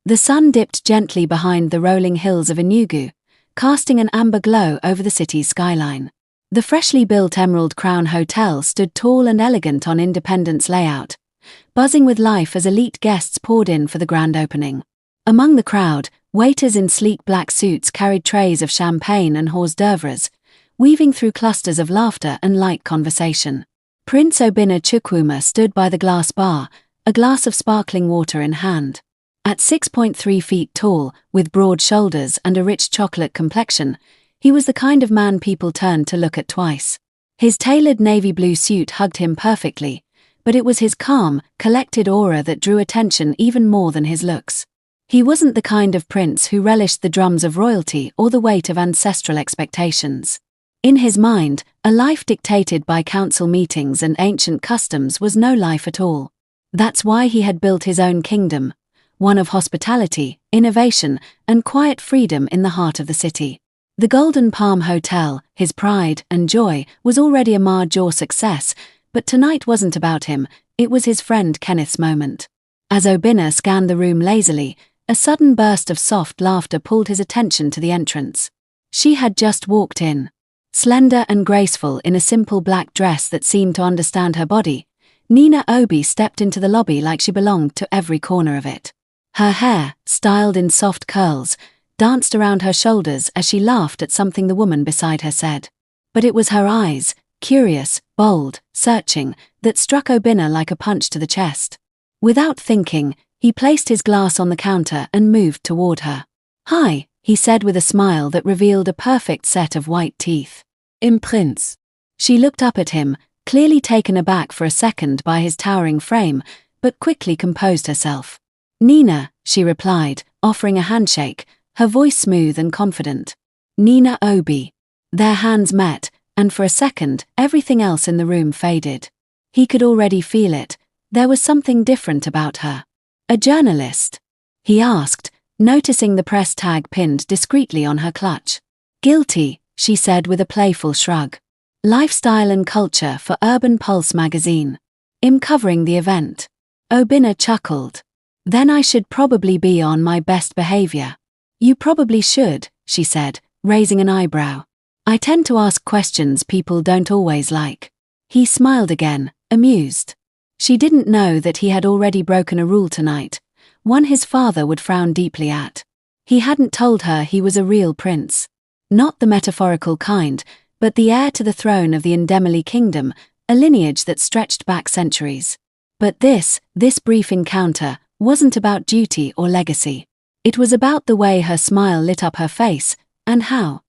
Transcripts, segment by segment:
The sun dipped gently behind the rolling hills of Enugu, casting an amber glow over the city's skyline. The freshly built Emerald Crown Hotel stood tall and elegant on Independence layout, buzzing with life as elite guests poured in for the grand opening. Among the crowd, waiters in sleek black suits carried trays of champagne and hors d'oeuvres, weaving through clusters of laughter and light conversation. Prince Obinna Chukwuma stood by the glass bar, a glass of sparkling water in hand. At 6.3 feet tall, with broad shoulders and a rich chocolate complexion, he was the kind of man people turned to look at twice. His tailored navy blue suit hugged him perfectly, but it was his calm, collected aura that drew attention even more than his looks. He wasn't the kind of prince who relished the drums of royalty or the weight of ancestral expectations. In his mind, a life dictated by council meetings and ancient customs was no life at all. That's why he had built his own kingdom, one of hospitality, innovation, and quiet freedom in the heart of the city. The Golden Palm Hotel, his pride and joy, was already a major success, but tonight wasn't about him, it was his friend Kenneth's moment. As Obinna scanned the room lazily, a sudden burst of soft laughter pulled his attention to the entrance. She had just walked in. Slender and graceful in a simple black dress that seemed to understand her body, Nina Obi stepped into the lobby like she belonged to every corner of it. Her hair, styled in soft curls, danced around her shoulders as she laughed at something the woman beside her said. But it was her eyes, curious, bold, searching, that struck Obinna like a punch to the chest. Without thinking, he placed his glass on the counter and moved toward her. "Hi," he said with a smile that revealed a perfect set of white teeth. "Im Prinz." She looked up at him, clearly taken aback for a second by his towering frame, but quickly composed herself. "Nina," she replied, offering a handshake, her voice smooth and confident. Nina Obi. Their hands met, and for a second, everything else in the room faded. He could already feel it. There was something different about her. "A journalist?" he asked, noticing the press tag pinned discreetly on her clutch. "Guilty," she said with a playful shrug. "Lifestyle and culture for Urban Pulse magazine. I'm covering the event." Obinna chuckled. "Then I should probably be on my best behavior." "You probably should," she said, raising an eyebrow. "I tend to ask questions people don't always like." He smiled again, amused. She didn't know that he had already broken a rule tonight, one his father would frown deeply at. He hadn't told her he was a real prince. Not the metaphorical kind, but the heir to the throne of the Ndemili kingdom, a lineage that stretched back centuries. But this brief encounter, wasn't about duty or legacy. It was about the way her smile lit up her face, and how.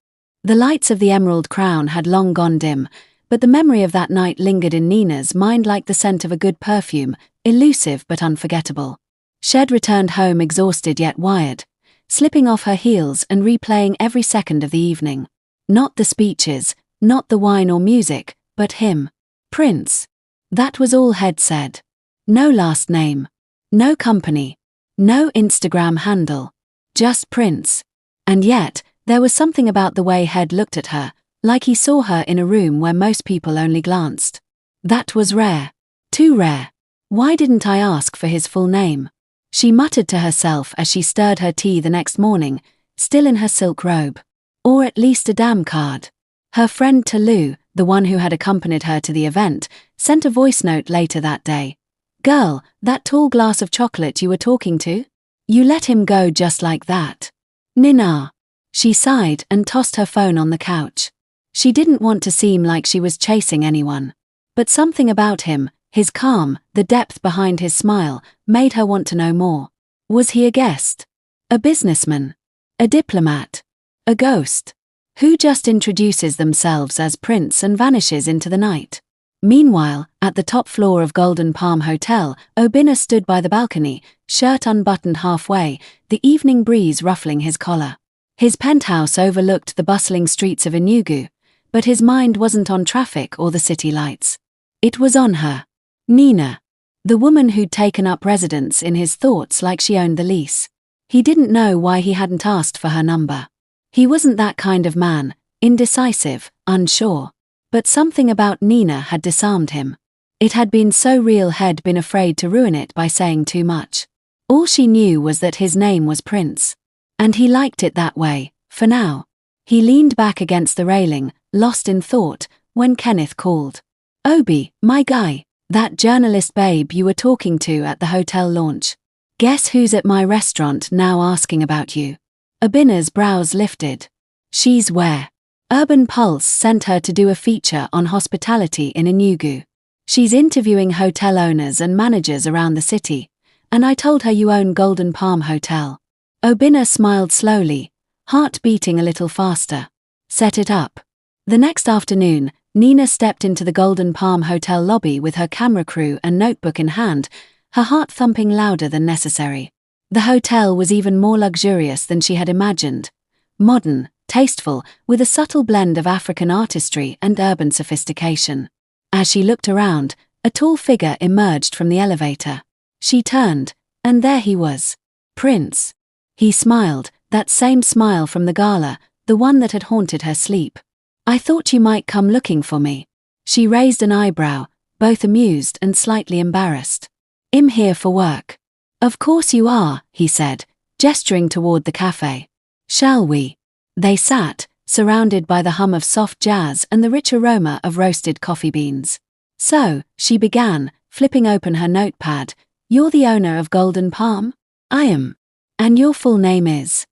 The lights of the Emerald Crown had long gone dim, but the memory of that night lingered in Nina's mind like the scent of a good perfume, elusive but unforgettable. Shed returned home exhausted yet wired, slipping off her heels and replaying every second of the evening. Not the speeches, not the wine or music, but him. Prince. That was all Head said. No last name. No company. No Instagram handle. Just Prince. And yet, there was something about the way Head looked at her, like he saw her in a room where most people only glanced. That was rare. Too rare. Why didn't I ask for his full name? She muttered to herself as she stirred her tea the next morning, still in her silk robe. Or at least a damn card. Her friend Talu, the one who had accompanied her to the event, sent a voice note later that day. "Girl, that tall glass of chocolate you were talking to? You let him go just like that." "Nina." She sighed and tossed her phone on the couch. She didn't want to seem like she was chasing anyone. But something about him, his calm, the depth behind his smile, made her want to know more. Was he a guest? A businessman? A diplomat? A ghost? Who just introduces themselves as prince and vanishes into the night? Meanwhile, at the top floor of Golden Palm Hotel, Obinna stood by the balcony, shirt unbuttoned halfway, the evening breeze ruffling his collar. His penthouse overlooked the bustling streets of Enugu, but his mind wasn't on traffic or the city lights. It was on her. Nina. The woman who'd taken up residence in his thoughts like she owned the lease. He didn't know why he hadn't asked for her number. He wasn't that kind of man, indecisive, unsure. But something about Nina had disarmed him. It had been so real He'd been afraid to ruin it by saying too much. All she knew was that his name was Prince. And he liked it that way, for now. He leaned back against the railing, lost in thought, when Kenneth called. "Obi, my guy, that journalist babe you were talking to at the hotel launch. Guess who's at my restaurant now asking about you?" Obinna's brows lifted. "She's where?" Urban Pulse sent her to do a feature on hospitality in Enugu. "She's interviewing hotel owners and managers around the city, and I told her you own Golden Palm Hotel." Obinna smiled slowly, heart beating a little faster. "Set it up." The next afternoon, Nina stepped into the Golden Palm Hotel lobby with her camera crew and notebook in hand, her heart thumping louder than necessary. The hotel was even more luxurious than she had imagined. Modern, tasteful, with a subtle blend of African artistry and urban sophistication. As she looked around, a tall figure emerged from the elevator. She turned, and there he was. Prince. He smiled, that same smile from the gala, the one that had haunted her sleep. "I thought you might come looking for me." She raised an eyebrow, both amused and slightly embarrassed. "I'm here for work." "Of course you are," he said, gesturing toward the cafe. "Shall we?" They sat, surrounded by the hum of soft jazz and the rich aroma of roasted coffee beans. "So," she began, flipping open her notepad, "you're the owner of Golden Palm?" "I am." "And your full name is?"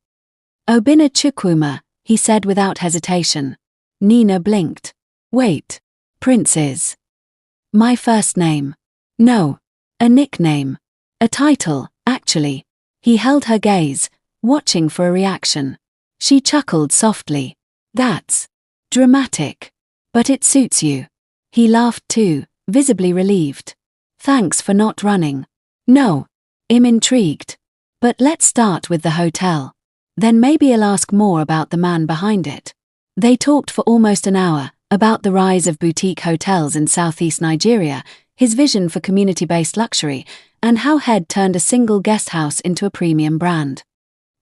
"Obinna Chukwuma," he said without hesitation. Nina blinked. "Wait. Prince is my first name." "No. A nickname. A title, actually." He held her gaze, watching for a reaction. She chuckled softly. "That's dramatic. But it suits you." He laughed too, visibly relieved. "Thanks for not running." "No. I'm intrigued. But let's start with the hotel. Then maybe I'll ask more about the man behind it." They talked for almost an hour, about the rise of boutique hotels in southeast Nigeria, his vision for community-based luxury, and how Head turned a single guest house into a premium brand.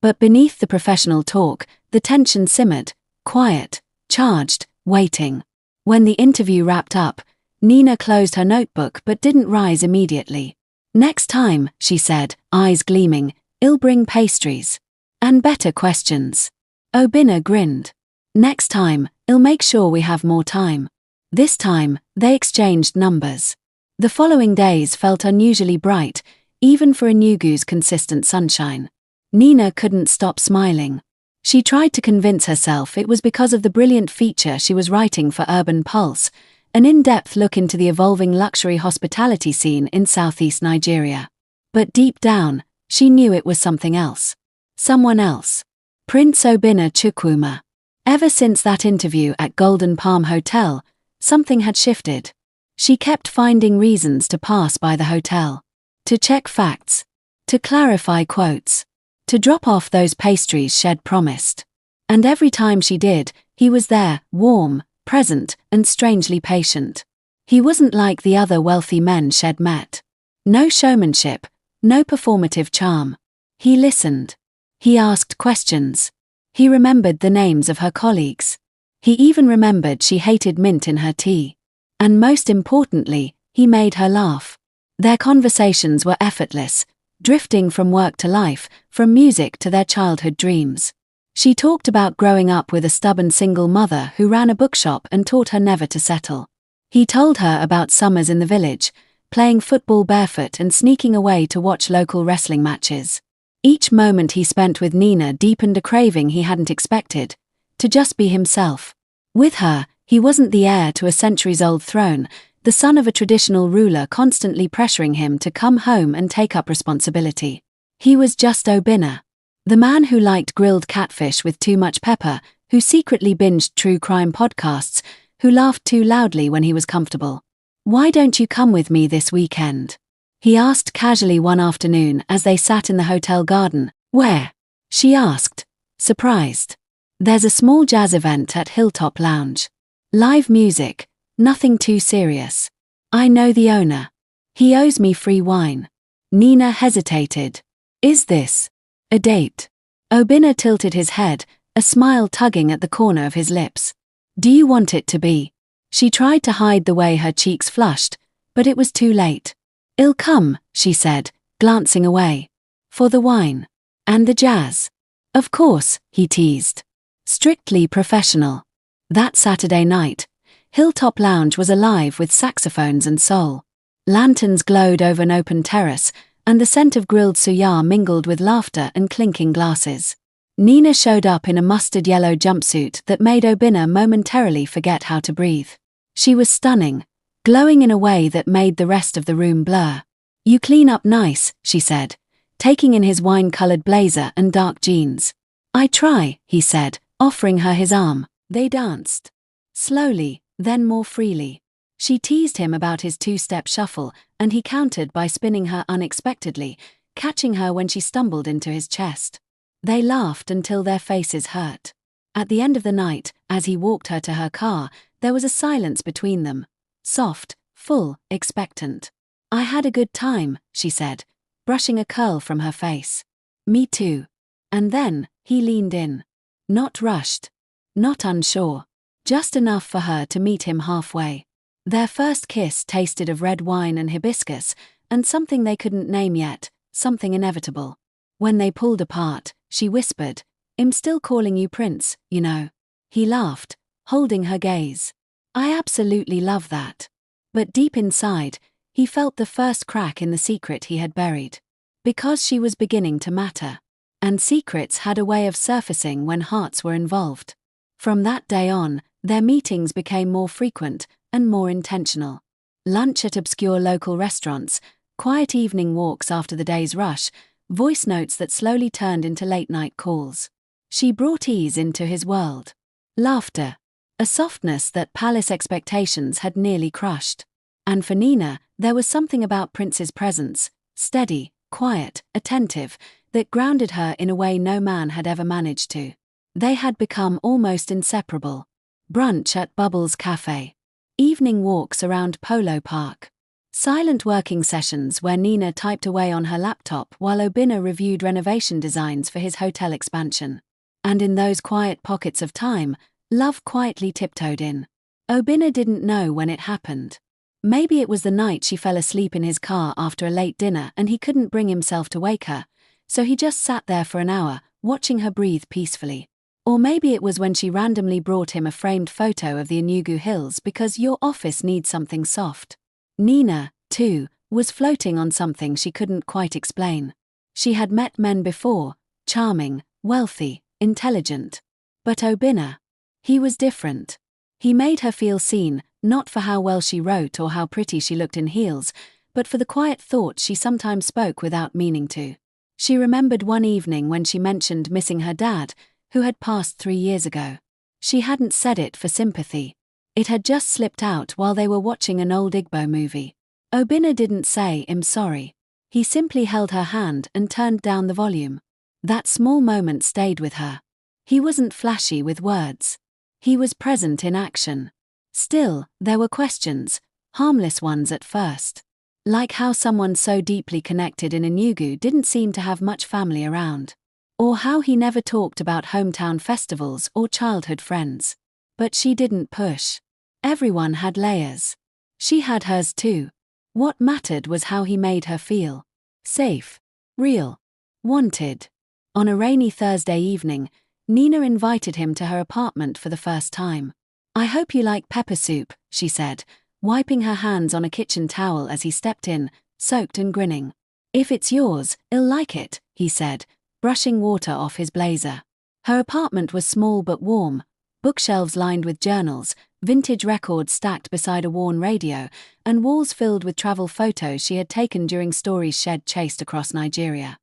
But beneath the professional talk, the tension simmered, quiet, charged, waiting. When the interview wrapped up, Nina closed her notebook but didn't rise immediately. "Next time," she said, eyes gleaming, "I'll bring pastries. And better questions." Obinna grinned. "Next time, I'll make sure we have more time." This time, they exchanged numbers. The following days felt unusually bright, even for Enugu's consistent sunshine. Nina couldn't stop smiling. She tried to convince herself it was because of the brilliant feature she was writing for Urban Pulse, an in-depth look into the evolving luxury hospitality scene in southeast Nigeria. But deep down, she knew it was something else. Someone else. Prince Obinna Chukwuma. Ever since that interview at Golden Palm Hotel, something had shifted. She kept finding reasons to pass by the hotel. To check facts. To clarify quotes. To drop off those pastries she'd promised. And every time she did, he was there, warm, present, and strangely patient. He wasn't like the other wealthy men she'd met. No showmanship, no performative charm. He listened. He asked questions. He remembered the names of her colleagues. He even remembered she hated mint in her tea. And most importantly, he made her laugh. Their conversations were effortless, drifting from work to life, from music to their childhood dreams. She talked about growing up with a stubborn single mother who ran a bookshop and taught her never to settle. He told her about summers in the village, playing football barefoot and sneaking away to watch local wrestling matches. Each moment he spent with Nina deepened a craving he hadn't expected, to just be himself. With her, he wasn't the heir to a centuries-old throne, the son of a traditional ruler constantly pressuring him to come home and take up responsibility. He was just Obinna. The man who liked grilled catfish with too much pepper, who secretly binged true crime podcasts, who laughed too loudly when he was comfortable. "Why don't you come with me this weekend?" he asked casually one afternoon as they sat in the hotel garden. "Where?" she asked, surprised. "There's a small jazz event at Hilltop Lounge. Live music, nothing too serious. I know the owner. He owes me free wine." Nina hesitated. "Is this a date?" Obinna tilted his head, a smile tugging at the corner of his lips. "Do you want it to be?" She tried to hide the way her cheeks flushed, but it was too late. "I'll come," she said, glancing away. For the wine. And the jazz. Of course, he teased. Strictly professional. That Saturday night, Hilltop Lounge was alive with saxophones and soul. Lanterns glowed over an open terrace, and the scent of grilled suya mingled with laughter and clinking glasses. Nina showed up in a mustard-yellow jumpsuit that made Obinna momentarily forget how to breathe. She was stunning, glowing in a way that made the rest of the room blur. "You clean up nice," she said, taking in his wine-colored blazer and dark jeans. "I try," he said, offering her his arm. They danced. Slowly, then more freely. She teased him about his two-step shuffle, and he countered by spinning her unexpectedly, catching her when she stumbled into his chest. They laughed until their faces hurt. At the end of the night, as he walked her to her car, there was a silence between them. Soft, full, expectant. "I had a good time," she said, brushing a curl from her face. "Me too." And then, he leaned in. Not rushed. Not unsure. Just enough for her to meet him halfway. Their first kiss tasted of red wine and hibiscus, and something they couldn't name yet, something inevitable. When they pulled apart, she whispered, "I'm still calling you Prince, you know." He laughed, holding her gaze. "I absolutely love that." But deep inside, he felt the first crack in the secret he had buried. Because she was beginning to matter. And secrets had a way of surfacing when hearts were involved. From that day on, their meetings became more frequent and more intentional. Lunch at obscure local restaurants, quiet evening walks after the day's rush, voice notes that slowly turned into late-night calls. She brought ease into his world. Laughter. A softness that palace expectations had nearly crushed. And for Nina, there was something about Prince's presence, steady, quiet, attentive, that grounded her in a way no man had ever managed to. They had become almost inseparable. Brunch at Bubbles Cafe. Evening walks around Polo Park. Silent working sessions where Nina typed away on her laptop while Obinna reviewed renovation designs for his hotel expansion. And in those quiet pockets of time, love quietly tiptoed in. Obinna didn't know when it happened. Maybe it was the night she fell asleep in his car after a late dinner and he couldn't bring himself to wake her, so he just sat there for an hour, watching her breathe peacefully. Or maybe it was when she randomly brought him a framed photo of the Enugu Hills because your office needs something soft. Nina, too, was floating on something she couldn't quite explain. She had met men before, charming, wealthy, intelligent. But Obinna, he was different. He made her feel seen, not for how well she wrote or how pretty she looked in heels, but for the quiet thoughts she sometimes spoke without meaning to. She remembered one evening when she mentioned missing her dad, who had passed 3 years ago. She hadn't said it for sympathy. It had just slipped out while they were watching an old Igbo movie. Obinna didn't say, "I'm sorry." He simply held her hand and turned down the volume. That small moment stayed with her. He wasn't flashy with words. He was present in action. Still, there were questions, harmless ones at first. Like how someone so deeply connected in Enugu didn't seem to have much family around. Or how he never talked about hometown festivals or childhood friends. But she didn't push. Everyone had layers. She had hers too. What mattered was how he made her feel. Safe. Real. Wanted. On a rainy Thursday evening, Nina invited him to her apartment for the first time. "I hope you like pepper soup," she said, wiping her hands on a kitchen towel as he stepped in, soaked and grinning. "If it's yours, I'll like it," he said, brushing water off his blazer. Her apartment was small but warm, bookshelves lined with journals, vintage records stacked beside a worn radio, and walls filled with travel photos she had taken during stories she'd chased across Nigeria.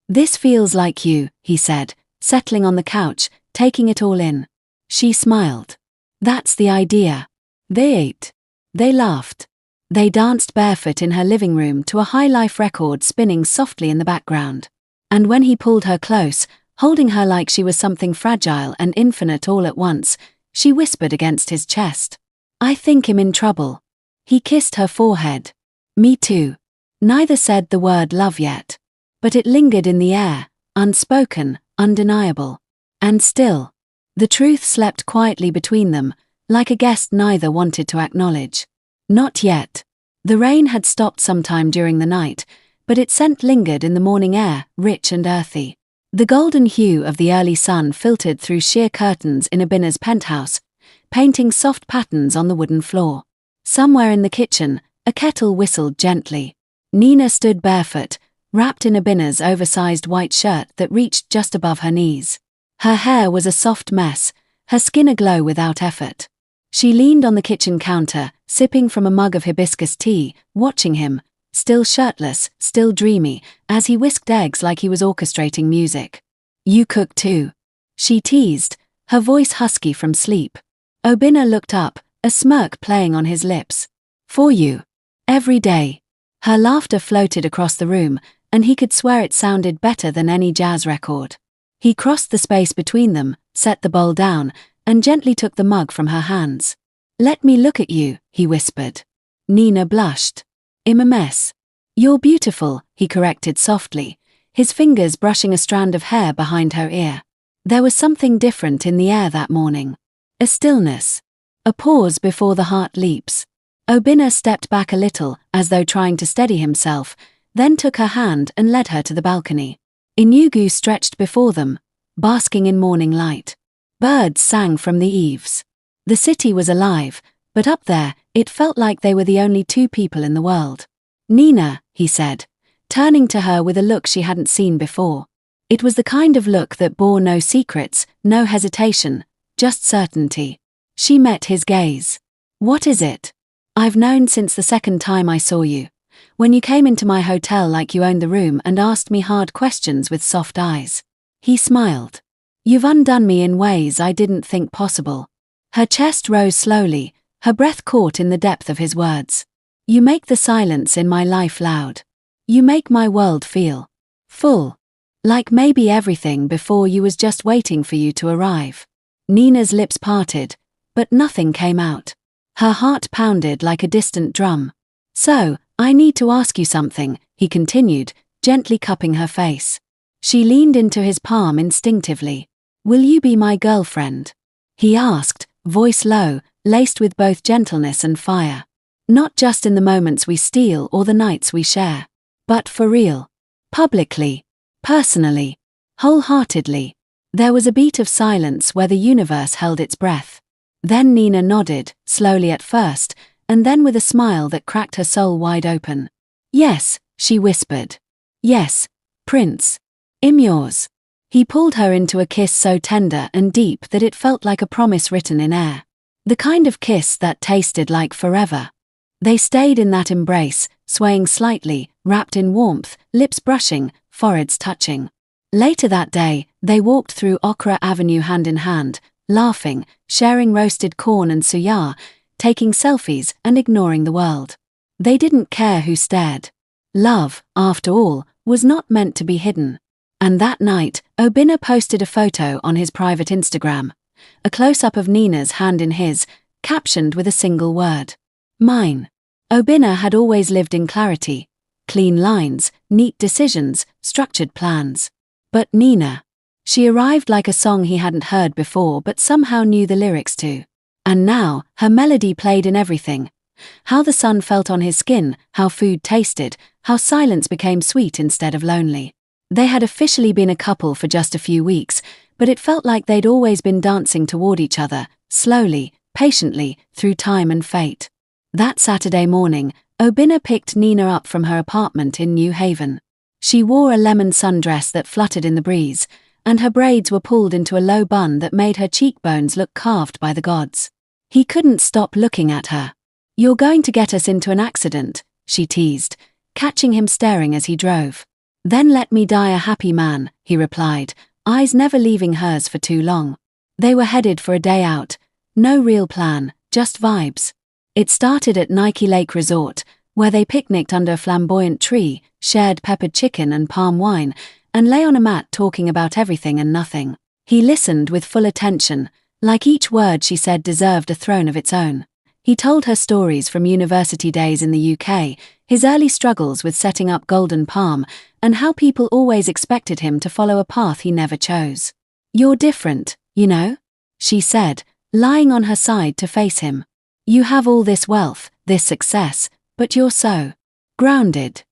"This feels like you," he said, settling on the couch, taking it all in. She smiled. "That's the idea." They ate. They laughed. They danced barefoot in her living room to a high-life record spinning softly in the background. And when he pulled her close, holding her like she was something fragile and infinite all at once, she whispered against his chest, "I think I'm in trouble." He kissed her forehead. "Me too." Neither said the word love yet. But it lingered in the air, unspoken, undeniable. And still, the truth slept quietly between them, like a guest neither wanted to acknowledge. Not yet. The rain had stopped sometime during the night, but its scent lingered in the morning air, rich and earthy. The golden hue of the early sun filtered through sheer curtains in Obinna's penthouse, painting soft patterns on the wooden floor. Somewhere in the kitchen, a kettle whistled gently. Nina stood barefoot, wrapped in Obinna's oversized white shirt that reached just above her knees. Her hair was a soft mess, her skin aglow without effort. She leaned on the kitchen counter, sipping from a mug of hibiscus tea, watching him, still shirtless, still dreamy, as he whisked eggs like he was orchestrating music. "You cook too?" she teased, her voice husky from sleep. Obinna looked up, a smirk playing on his lips. "For you. Every day." Her laughter floated across the room, and he could swear it sounded better than any jazz record. He crossed the space between them, set the bowl down, and gently took the mug from her hands. "Let me look at you," he whispered. Nina blushed. "I'm a mess." "You're beautiful," he corrected softly, his fingers brushing a strand of hair behind her ear. There was something different in the air that morning. A stillness. A pause before the heart leaps. Obinna stepped back a little, as though trying to steady himself, then took her hand and led her to the balcony. Enugu stretched before them, basking in morning light. Birds sang from the eaves. The city was alive, but up there, it felt like they were the only two people in the world. "Nina," he said, turning to her with a look she hadn't seen before. It was the kind of look that bore no secrets, no hesitation, just certainty. She met his gaze. "What is it?" "I've known since the second time I saw you. When you came into my hotel like you owned the room and asked me hard questions with soft eyes." He smiled. "You've undone me in ways I didn't think possible." Her chest rose slowly, her breath caught in the depth of his words. "You make the silence in my life loud. You make my world feel full. Like maybe everything before you was just waiting for you to arrive." Nina's lips parted, but nothing came out. Her heart pounded like a distant drum. "So, I need to ask you something," he continued, gently cupping her face. She leaned into his palm instinctively. "Will you be my girlfriend?" he asked, voice low, laced with both gentleness and fire. "Not just in the moments we steal or the nights we share, but for real. Publicly. Personally. Wholeheartedly." There was a beat of silence where the universe held its breath. Then Nina nodded, slowly at first, and then with a smile that cracked her soul wide open. "Yes," she whispered. "Yes, Prince. I'm yours." He pulled her into a kiss so tender and deep that it felt like a promise written in air. The kind of kiss that tasted like forever. They stayed in that embrace, swaying slightly, wrapped in warmth, lips brushing, foreheads touching. Later that day, they walked through Okra Avenue hand in hand, laughing, sharing roasted corn and suya, taking selfies and ignoring the world. They didn't care who stared. Love, after all, was not meant to be hidden. And that night, Obinna posted a photo on his private Instagram, a close-up of Nina's hand in his, captioned with a single word. "Mine." Obinna had always lived in clarity, clean lines, neat decisions, structured plans. But Nina, she arrived like a song he hadn't heard before but somehow knew the lyrics to. And now, her melody played in everything. How the sun felt on his skin, how food tasted, how silence became sweet instead of lonely. They had officially been a couple for just a few weeks, but it felt like they'd always been dancing toward each other, slowly, patiently, through time and fate. That Saturday morning, Obinna picked Nina up from her apartment in New Haven. She wore a lemon sundress that fluttered in the breeze, and her braids were pulled into a low bun that made her cheekbones look carved by the gods. He couldn't stop looking at her. "You're going to get us into an accident," she teased, catching him staring as he drove. "Then let me die a happy man," he replied, eyes never leaving hers for too long. They were headed for a day out. No real plan, just vibes. It started at Nike Lake Resort, where they picnicked under a flamboyant tree, shared peppered chicken and palm wine, and lay on a mat talking about everything and nothing. He listened with full attention, like each word she said deserved a throne of its own. He told her stories from university days in the UK, his early struggles with setting up Golden Palm, and how people always expected him to follow a path he never chose. "You're different, you know?" she said, lying on her side to face him. "You have all this wealth, this success, but you're so grounded."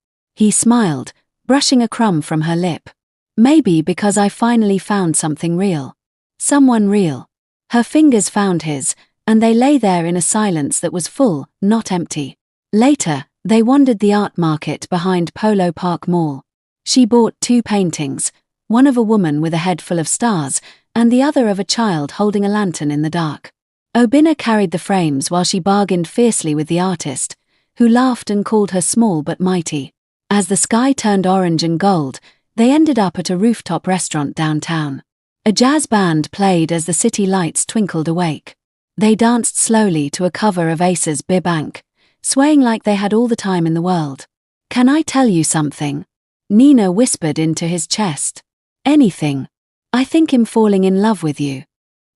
He smiled, brushing a crumb from her lip. Maybe because I finally found something real. Someone real. Her fingers found his, and they lay there in a silence that was full, not empty. Later, they wandered the art market behind Polo Park Mall. She bought 2 paintings, one of a woman with a head full of stars, and the other of a child holding a lantern in the dark. Obinna carried the frames while she bargained fiercely with the artist, who laughed and called her small but mighty. As the sky turned orange and gold, they ended up at a rooftop restaurant downtown. A jazz band played as the city lights twinkled awake. They danced slowly to a cover of Ace's Be Bank, swaying like they had all the time in the world. "Can I tell you something?" Nina whispered into his chest. "Anything. I think I'm falling in love with you."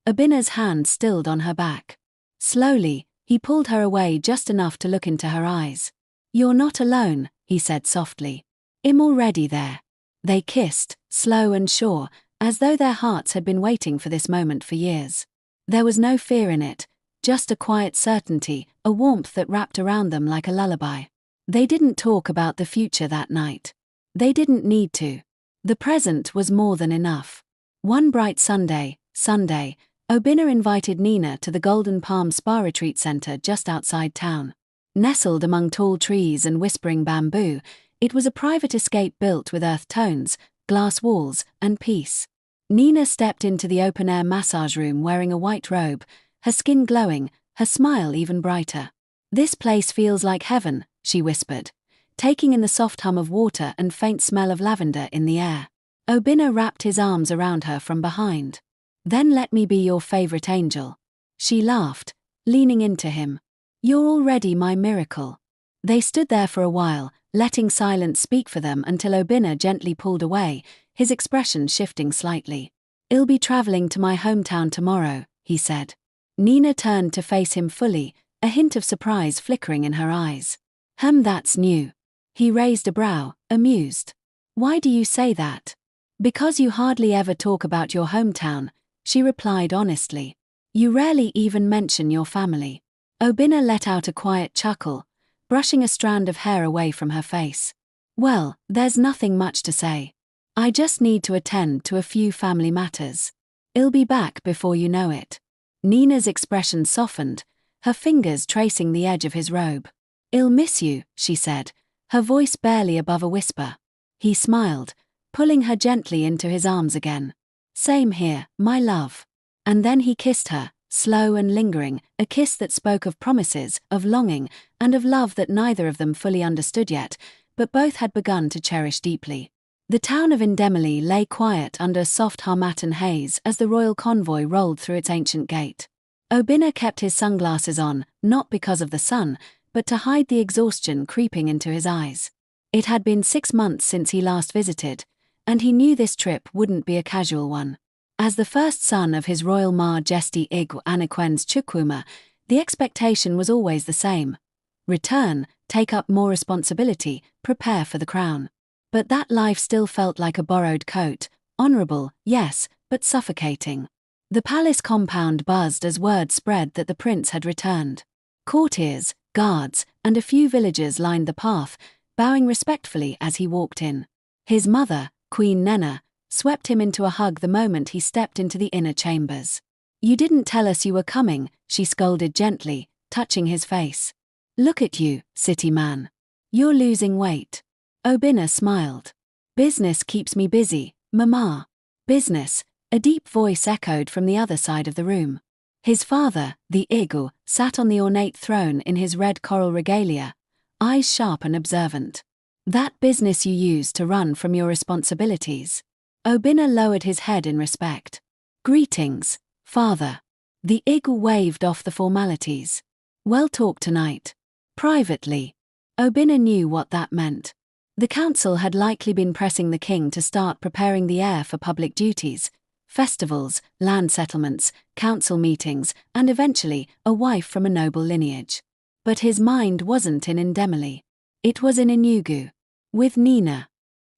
Obinna's hand stilled on her back. Slowly, he pulled her away just enough to look into her eyes. "You're not alone," he said softly. "I'm already there." They kissed, slow and sure, as though their hearts had been waiting for this moment for years. There was no fear in it, just a quiet certainty, a warmth that wrapped around them like a lullaby. They didn't talk about the future that night. They didn't need to. The present was more than enough. One bright Sunday, Obinna invited Nina to the Golden Palm Spa Retreat Center just outside town. Nestled among tall trees and whispering bamboo, it was a private escape built with earth tones, glass walls, and peace. Nina stepped into the open-air massage room wearing a white robe, her skin glowing, her smile even brighter. "This place feels like heaven," she whispered, taking in the soft hum of water and faint smell of lavender in the air. Obinna wrapped his arms around her from behind. "Then let me be your favorite angel." She laughed, leaning into him. "You're already my miracle." They stood there for a while, letting silence speak for them until Obinna gently pulled away, his expression shifting slightly. "I'll be traveling to my hometown tomorrow," he said. Nina turned to face him fully, a hint of surprise flickering in her eyes. That's new." He raised a brow, amused. "Why do you say that?" "Because you hardly ever talk about your hometown," she replied honestly. "You rarely even mention your family." Obinna let out a quiet chuckle, brushing a strand of hair away from her face. "Well, there's nothing much to say. I just need to attend to a few family matters. I'll be back before you know it." Nina's expression softened, her fingers tracing the edge of his robe. "I'll miss you," she said, her voice barely above a whisper. He smiled, pulling her gently into his arms again. "Same here, my love." And then he kissed her, slow and lingering, a kiss that spoke of promises, of longing, and of love that neither of them fully understood yet, but both had begun to cherish deeply. The town of Indemili lay quiet under a soft harmattan haze as the royal convoy rolled through its ancient gate. Obinna kept his sunglasses on, not because of the sun, but to hide the exhaustion creeping into his eyes. It had been 6 months since he last visited, and he knew this trip wouldn't be a casual one. As the first son of his royal majesty Igwe Anaquen's Chukwuma, the expectation was always the same. Return, take up more responsibility, prepare for the crown. But that life still felt like a borrowed coat, honorable, yes, but suffocating. The palace compound buzzed as word spread that the prince had returned. Courtiers, guards, and a few villagers lined the path, bowing respectfully as he walked in. His mother, Queen Nenna, swept him into a hug the moment he stepped into the inner chambers. "You didn't tell us you were coming," she scolded gently, touching his face. "Look at you, city man. You're losing weight." Obinna smiled. "Business keeps me busy, Mama." "Business," a deep voice echoed from the other side of the room. His father, the Igwe, sat on the ornate throne in his red coral regalia, eyes sharp and observant. "That business you use to run from your responsibilities." Obinna lowered his head in respect. "Greetings, father." The Igwe waved off the formalities. "Well talk tonight." Privately. Obinna knew what that meant. The council had likely been pressing the king to start preparing the heir for public duties, festivals, land settlements, council meetings, and eventually a wife from a noble lineage. But his mind wasn't in Indemili. It was in Enugu. With Nina.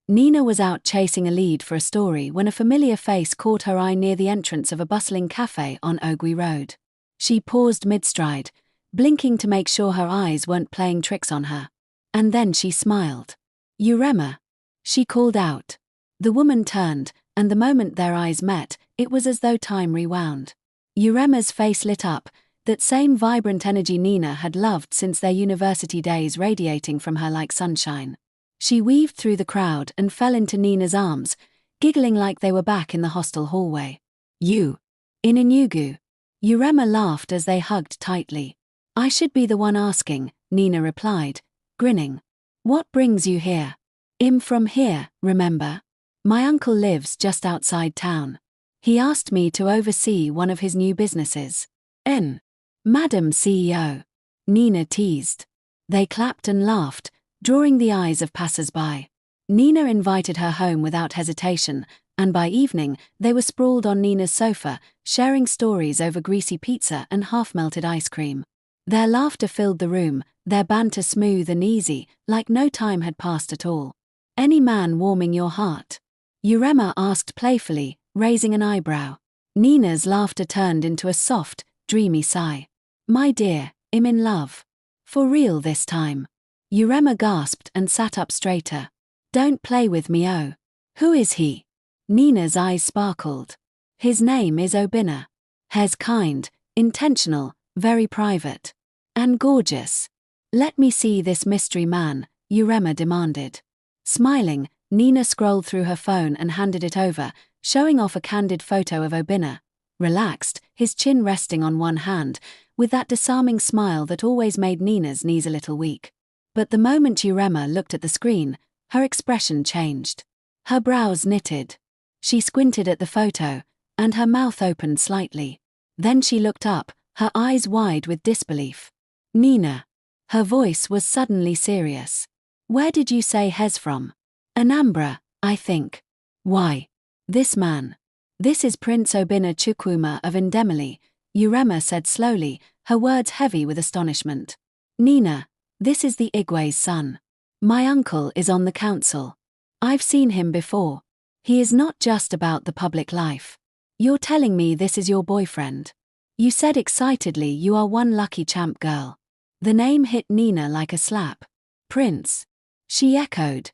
Nina was out chasing a lead for a story when a familiar face caught her eye near the entrance of a bustling cafe on Ogwe Road. She paused mid-stride, blinking to make sure her eyes weren't playing tricks on her. And then she smiled. Urema. She called out. The woman turned, and the moment their eyes met, it was as though time rewound. Urema's face lit up, that same vibrant energy Nina had loved since their university days radiating from her like sunshine. She weaved through the crowd and fell into Nina's arms, giggling like they were back in the hostel hallway. You. In Enugu. Urema laughed as they hugged tightly. I should be the one asking, Nina replied, grinning. What brings you here? I'm from here, remember? My uncle lives just outside town. He asked me to oversee one of his new businesses. Madam CEO. Nina teased. They clapped and laughed, drawing the eyes of passers-by. Nina invited her home without hesitation, and by evening, they were sprawled on Nina's sofa, sharing stories over greasy pizza and half-melted ice cream. Their laughter filled the room, their banter smooth and easy, like no time had passed at all. Any man warming your heart? Urema asked playfully, raising an eyebrow. Nina's laughter turned into a soft, dreamy sigh. My dear, I'm in love. For real this time. Urema gasped and sat up straighter. Don't play with me, oh. Who is he? Nina's eyes sparkled. His name is Obinna. He's kind, intentional, very private. And gorgeous. Let me see this mystery man, Urema demanded. Smiling, Nina scrolled through her phone and handed it over, showing off a candid photo of Obinna. Relaxed, his chin resting on one hand, with that disarming smile that always made Nina's knees a little weak. But the moment Urema looked at the screen, her expression changed. Her brows knitted. She squinted at the photo, and her mouth opened slightly. Then she looked up, her eyes wide with disbelief. Nina. Her voice was suddenly serious. Where did you say he's from? Anambra, I think. Why? This man. This is Prince Obinna Chukwuma of Ndemili, Urema said slowly, her words heavy with astonishment. Nina, this is the Igwe's son. My uncle is on the council. I've seen him before. He is not just about the public life. You're telling me this is your boyfriend. You said excitedly you are one lucky champ girl. The name hit Nina like a slap. Prince. She echoed,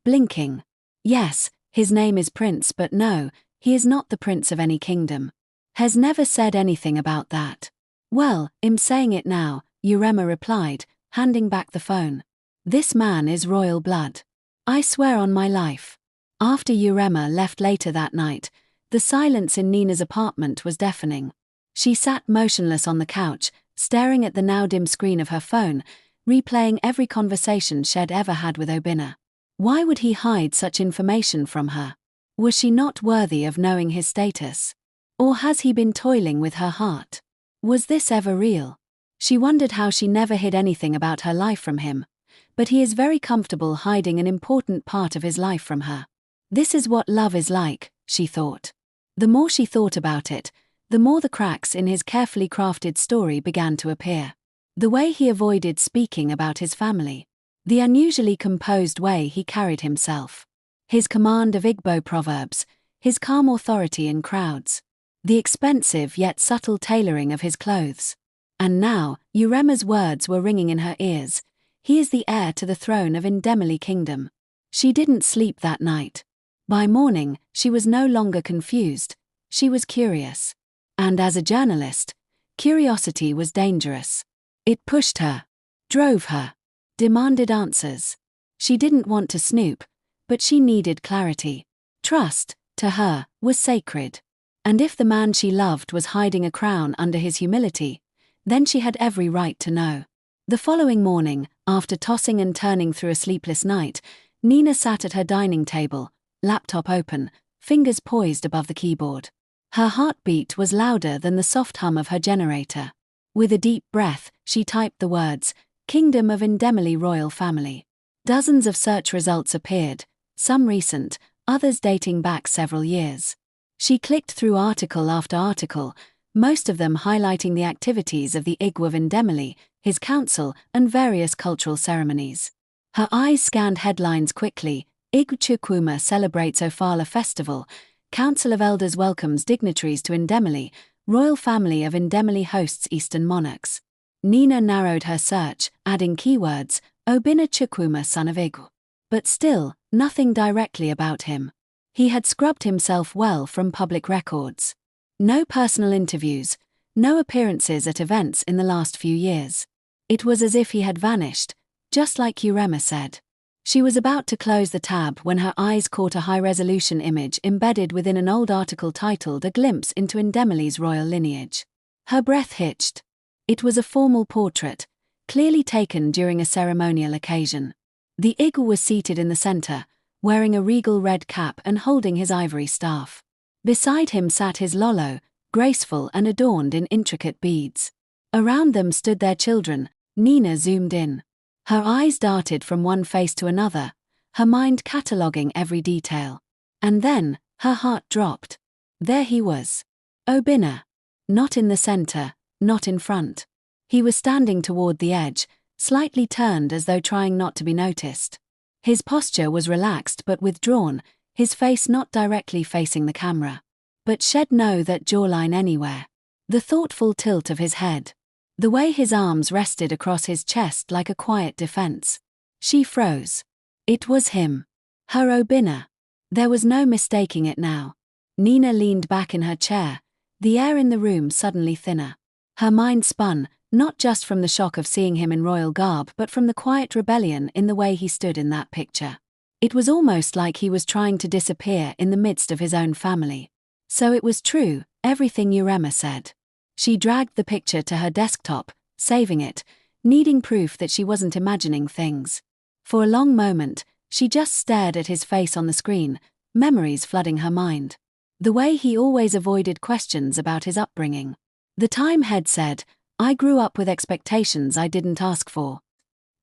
blinking. Yes, his name is Prince, but no, he is not the prince of any kingdom. Has never said anything about that. Well, I'm saying it now, Urema replied, handing back the phone. This man is royal blood. I swear on my life. After Urema left later that night, the silence in Nina's apartment was deafening. She sat motionless on the couch, staring at the now dim screen of her phone, replaying every conversation she'd ever had with Obinna. Why would he hide such information from her? Was she not worthy of knowing his status? Or has he been toiling with her heart? Was this ever real? She wondered how she never hid anything about her life from him, but he is very comfortable hiding an important part of his life from her. This is what love is like, she thought. The more she thought about it, the more the cracks in his carefully crafted story began to appear. The way he avoided speaking about his family. The unusually composed way he carried himself. His command of Igbo proverbs, his calm authority in crowds. The expensive yet subtle tailoring of his clothes. And now, Urema's words were ringing in her ears. He is the heir to the throne of Ndemili Kingdom. She didn't sleep that night. By morning, she was no longer confused. She was curious. And as a journalist, curiosity was dangerous. It pushed her, drove her, demanded answers. She didn't want to snoop, but she needed clarity. Trust, to her, was sacred. And if the man she loved was hiding a crown under his humility, then she had every right to know. The following morning, after tossing and turning through a sleepless night, Nina sat at her dining table, laptop open, fingers poised above the keyboard. Her heartbeat was louder than the soft hum of her generator. With a deep breath, she typed the words, Kingdom of Ndemili Royal Family. Dozens of search results appeared, some recent, others dating back several years. She clicked through article after article, most of them highlighting the activities of the Igwe of Ndemili, his council, and various cultural ceremonies. Her eyes scanned headlines quickly. Igwe Chukwuma celebrates Ofala Festival, Council of Elders welcomes dignitaries to Ndemili, Royal Family of Ndemili hosts Eastern monarchs. Nina narrowed her search, adding keywords, Obinna Chukwuma son of Igwe. But still, nothing directly about him. He had scrubbed himself well from public records. No personal interviews, no appearances at events in the last few years. It was as if he had vanished, just like Urema said. She was about to close the tab when her eyes caught a high-resolution image embedded within an old article titled A Glimpse into Indemili's Royal Lineage. Her breath hitched. It was a formal portrait, clearly taken during a ceremonial occasion. The eagle was seated in the center, wearing a regal red cap and holding his ivory staff. Beside him sat his Lolo, graceful and adorned in intricate beads. Around them stood their children. Nina zoomed in. Her eyes darted from one face to another, her mind cataloguing every detail. And then, her heart dropped. There he was. Obinna. Not in the center, not in front. He was standing toward the edge, slightly turned as though trying not to be noticed. His posture was relaxed but withdrawn, his face not directly facing the camera. But shed no that jawline anywhere. The thoughtful tilt of his head. The way his arms rested across his chest like a quiet defense. She froze. It was him. Her Obinna. There was no mistaking it now. Nina leaned back in her chair, the air in the room suddenly thinner. Her mind spun, not just from the shock of seeing him in royal garb but from the quiet rebellion in the way he stood in that picture. It was almost like he was trying to disappear in the midst of his own family. So it was true, everything Urema said. She dragged the picture to her desktop, saving it, needing proof that she wasn't imagining things. For a long moment, she just stared at his face on the screen, memories flooding her mind. The way he always avoided questions about his upbringing. The time head said, "I grew up with expectations I didn't ask for."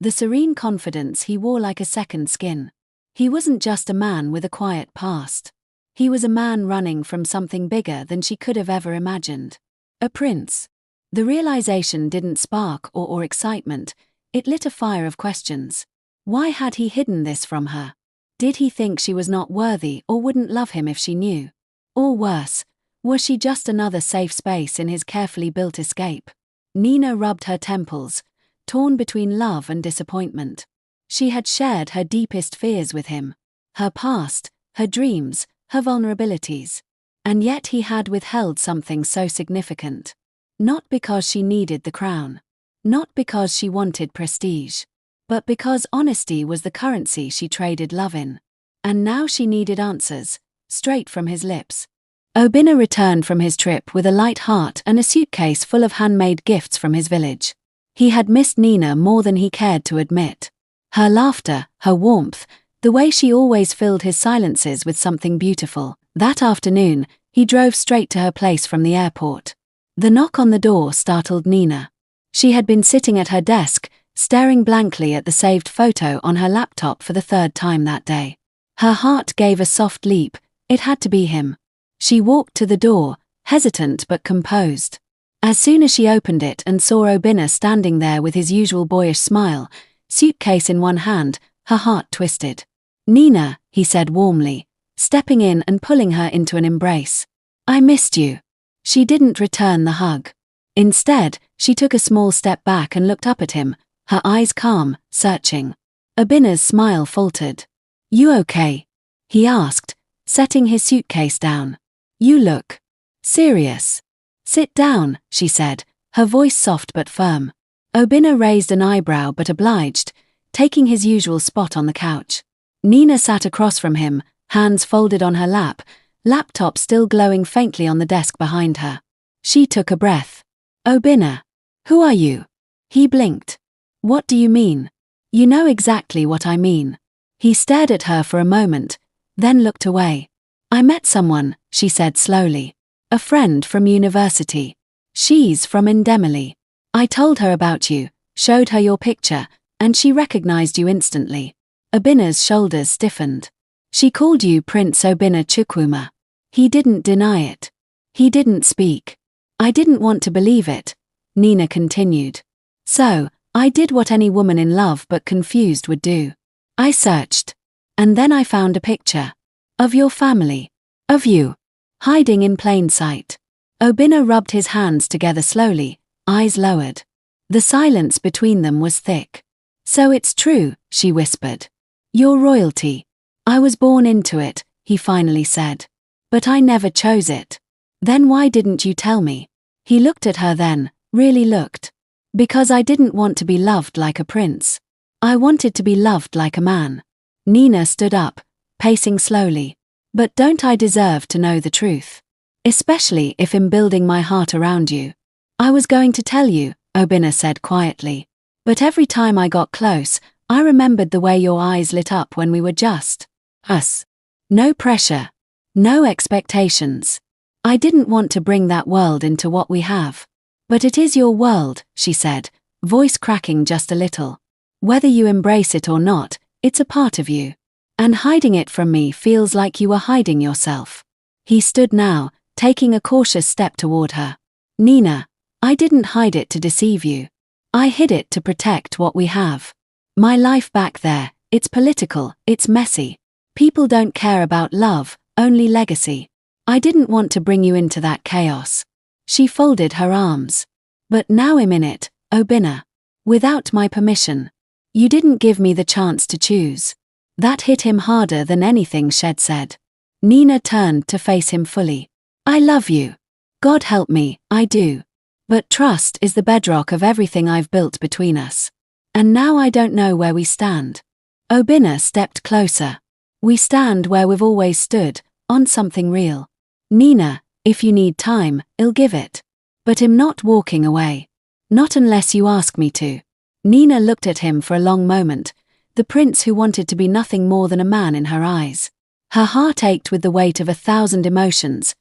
The serene confidence he wore like a second skin. He wasn't just a man with a quiet past. He was a man running from something bigger than she could have ever imagined. A prince. The realization didn't spark awe or excitement, it lit a fire of questions. Why had he hidden this from her? Did he think she was not worthy or wouldn't love him if she knew? Or worse, was she just another safe space in his carefully built escape? Nina rubbed her temples, torn between love and disappointment. She had shared her deepest fears with him. Her past, her dreams, her vulnerabilities. And yet he had withheld something so significant. Not because she needed the crown. Not because she wanted prestige. But because honesty was the currency she traded love in. And now she needed answers, straight from his lips. Obinna returned from his trip with a light heart and a suitcase full of handmade gifts from his village. He had missed Nina more than he cared to admit. Her laughter, her warmth, the way she always filled his silences with something beautiful. That afternoon, he drove straight to her place from the airport. The knock on the door startled Nina. She had been sitting at her desk, staring blankly at the saved photo on her laptop for the third time that day. Her heart gave a soft leap. It had to be him. She walked to the door, hesitant but composed. As soon as she opened it and saw Obinna standing there with his usual boyish smile, suitcase in one hand, her heart twisted. "Nina," he said warmly, stepping in and pulling her into an embrace. "I missed you." She didn't return the hug. Instead, she took a small step back and looked up at him, her eyes calm, searching. Obinna's smile faltered. "You okay?" he asked, setting his suitcase down. "You look serious." "Sit down," she said, her voice soft but firm. Obinna raised an eyebrow but obliged, taking his usual spot on the couch. Nina sat across from him, hands folded on her lap, laptop still glowing faintly on the desk behind her. She took a breath. "Obinna, who are you?" He blinked. "What do you mean?" "You know exactly what I mean." He stared at her for a moment, then looked away. "I met someone," she said slowly. "A friend from university. She's from Indemili. I told her about you, showed her your picture, and she recognized you instantly." Obinna's shoulders stiffened. "She called you Prince Obinna Chukwuma." He didn't deny it. He didn't speak. "I didn't want to believe it," Nina continued. "So, I did what any woman in love but confused would do. I searched. And then I found a picture. Of your family. Of you. Hiding in plain sight." Obinna rubbed his hands together slowly, eyes lowered. The silence between them was thick. "So it's true," she whispered. You're royalty. I was born into it, he finally said. But I never chose it. Then why didn't you tell me? He looked at her then, really looked. Because I didn't want to be loved like a prince. I wanted to be loved like a man. Nina stood up, pacing slowly. But don't I deserve to know the truth? Especially if I'm building my heart around you. I was going to tell you, Obinna said quietly. But every time I got close, I remembered the way your eyes lit up when we were just us. No pressure. No expectations. I didn't want to bring that world into what we have. But it is your world, she said, voice cracking just a little. Whether you embrace it or not, it's a part of you. And hiding it from me feels like you were hiding yourself. He stood now, taking a cautious step toward her. Nina, I didn't hide it to deceive you. I hid it to protect what we have. My life back there, it's political, it's messy. People don't care about love, only legacy. I didn't want to bring you into that chaos. She folded her arms. But now I'm in it, Obinna. Without my permission. You didn't give me the chance to choose. That hit him harder than anything she'd said. Nina turned to face him fully. I love you. God help me, I do. But trust is the bedrock of everything I've built between us. And now I don't know where we stand. Obinna stepped closer. We stand where we've always stood, on something real. Nina, if you need time, I'll give it. But I'm not walking away. Not unless you ask me to. Nina looked at him for a long moment, the prince who wanted to be nothing more than a man in her eyes. Her heart ached with the weight of 1,000 emotions.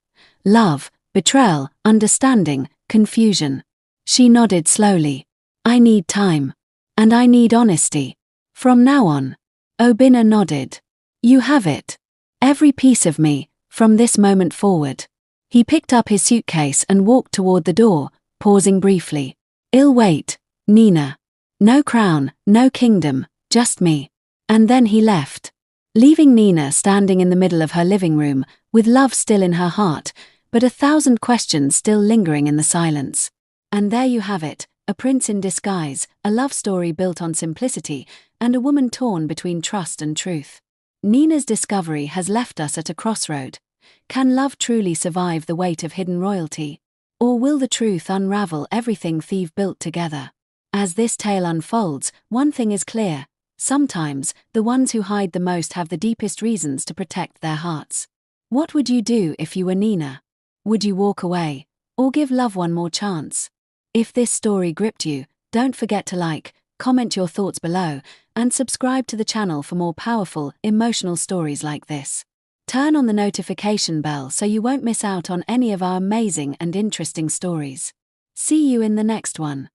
Love, betrayal, understanding, confusion. She nodded slowly. I need time. And I need honesty. From now on. Obinna nodded. You have it. Every piece of me, from this moment forward. He picked up his suitcase and walked toward the door, pausing briefly. I'll wait, Nina. No crown, no kingdom, just me. And then he left. Leaving Nina standing in the middle of her living room, with love still in her heart, but 1,000 questions still lingering in the silence. And there you have it, a prince in disguise, a love story built on simplicity, and a woman torn between trust and truth. Nina's discovery has left us at a crossroad. Can love truly survive the weight of hidden royalty? Or will the truth unravel everything they've built together? As this tale unfolds, one thing is clear. Sometimes, the ones who hide the most have the deepest reasons to protect their hearts. What would you do if you were Nina? Would you walk away? Or give love one more chance? If this story gripped you, don't forget to like, comment your thoughts below, and subscribe to the channel for more powerful, emotional stories like this. Turn on the notification bell so you won't miss out on any of our amazing and interesting stories. See you in the next one.